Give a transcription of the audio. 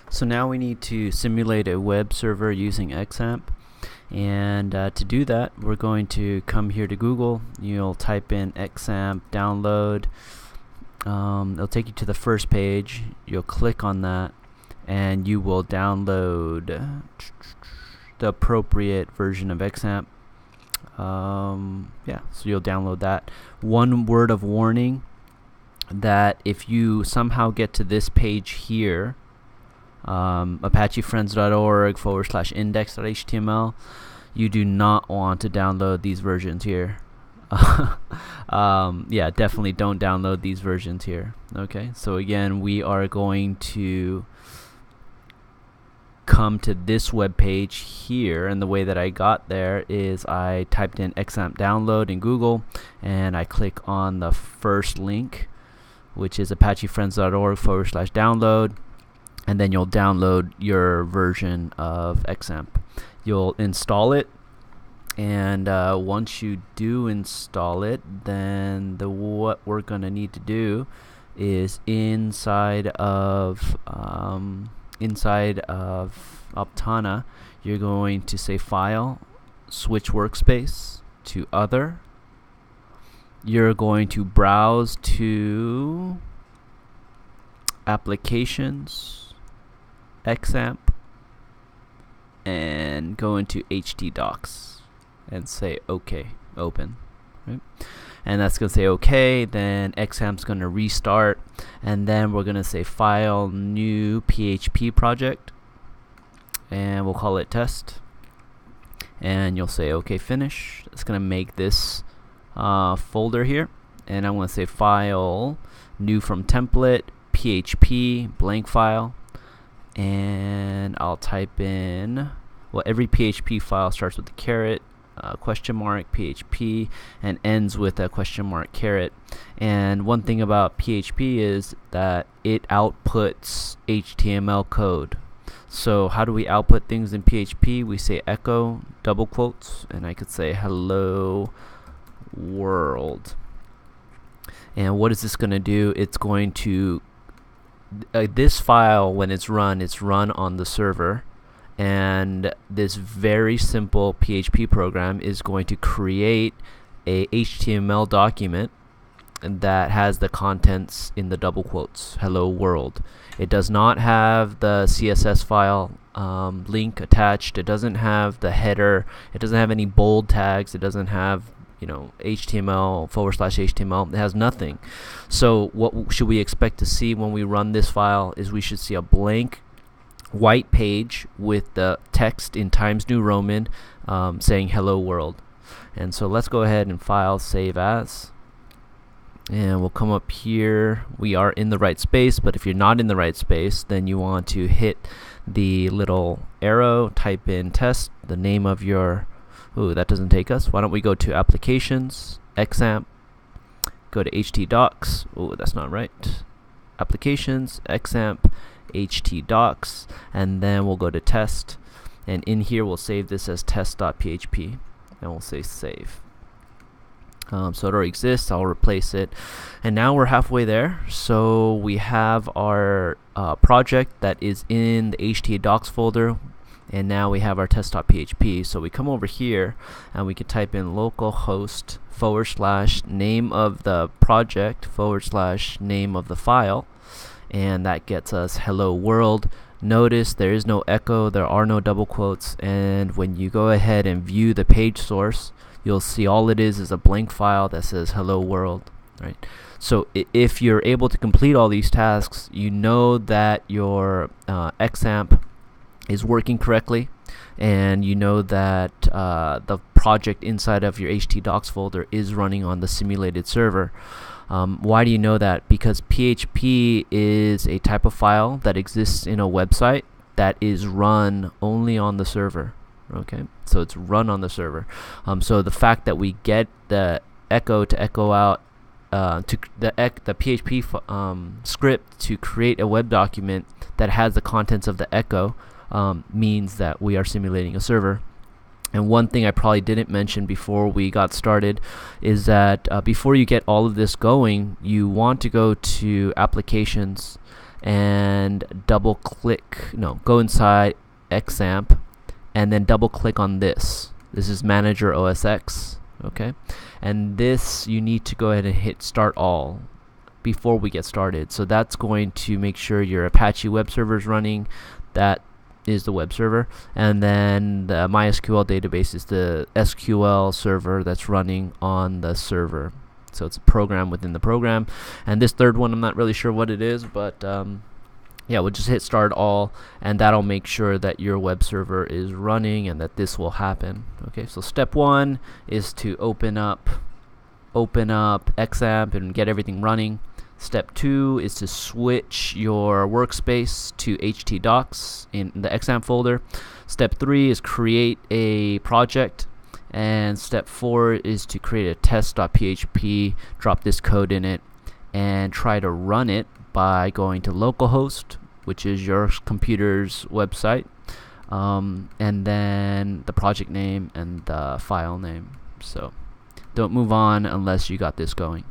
So now we need to simulate a web server using XAMPP. And to do that, we're going to come here to Google. You'll type in XAMPP download. It'll take you to the first page. You'll click on that, and you will download the appropriate version of XAMPP. So you'll download that. One word of warning, that if you somehow get to this page here, apachefriends.org/index.html, you do not want to download these versions here. Definitely don't download these versions here. Okay, so again, we are going to come to this web page here, and the way that I got there is I typed in XAMPP download in Google, and I click on the first link, which is apachefriends.org/download, and then you'll download your version of XAMPP. You'll install it, and once you do install it, then what we're going to need to do is inside of Aptana, you're going to say File, switch workspace to Other. You're going to browse to Applications, XAMPP, and go into htdocs and say OK, open. Right? And that's going to say OK. Then XAMPP's going to restart, and then we're going to say File, New PHP Project, and we'll call it Test. And you'll say OK, finish. It's going to make this folder here, and I'm going to say File, New from Template, PHP, blank file, and I'll type in, well, every PHP file starts with a caret, question mark, PHP, and ends with a question mark, caret. And one thing about PHP is that it outputs HTML code. So how do we output things in PHP? We say echo, double quotes, and I could say hello world. And what is this going to do? It's going to this file, when it's run on the server, and this very simple PHP program is going to create a HTML document that has the contents in the double quotes, hello world. It does not have the CSS file link attached. It doesn't have the header. It doesn't have any bold tags. It doesn't have HTML /HTML. It has nothing. So what should we expect to see when we run this file is we should see a blank white page with the text in Times New Roman saying hello world. And so let's go ahead and File, Save As, and we'll come up here. We are in the right space, but if you're not in the right space, then you want to hit the little arrow, type in test, the name of your, that doesn't take us. Why don't we go to Applications, XAMPP, go to htdocs. That's not right. Applications, XAMPP, htdocs, and then we'll go to test, and in here we'll save this as test.php, and we'll say save. So it already exists. I'll replace it, and now we're halfway there. So we have our project that is in the htdocs folder, and now we have our test.php. So we come over here and we can type in localhost / name of the project / name of the file, and that gets us hello world. Notice there is no echo, there are no double quotes, and when you go ahead and view the page source, you'll see all it is a blank file that says hello world. Right? So if you're able to complete all these tasks, you know that your XAMPP is working correctly, and you know that the project inside of your htdocs folder is running on the simulated server. Why do you know that? Because PHP is a type of file that exists in a website that is run only on the server. Okay, so it's run on the server. So the fact that we get the echo to echo out to the PHP script to create a web document that has the contents of the echo means that we are simulating a server. And one thing I probably didn't mention before we got started is that before you get all of this going, you want to go to Applications, and double click, no, go inside XAMPP and then double click on this. This is Manager OS X, okay? And this, you need to go ahead and hit Start All before we get started. So that's going to make sure your Apache web server is running. That is the web server, and then the MySQL database is the SQL server that's running on the server. So it's a program within the program. And this third one, I'm not really sure what it is, but yeah, we'll just hit Start All, and that'll make sure that your web server is running and that this will happen. Okay, so step one is to open up XAMPP and get everything running. Step 2 is to switch your workspace to htdocs in the XAMPP folder. Step 3 is create a project. And step 4 is to create a test.php, drop this code in it, and try to run it by going to localhost, which is your computer's website, and then the project name and the file name. So don't move on unless you got this going.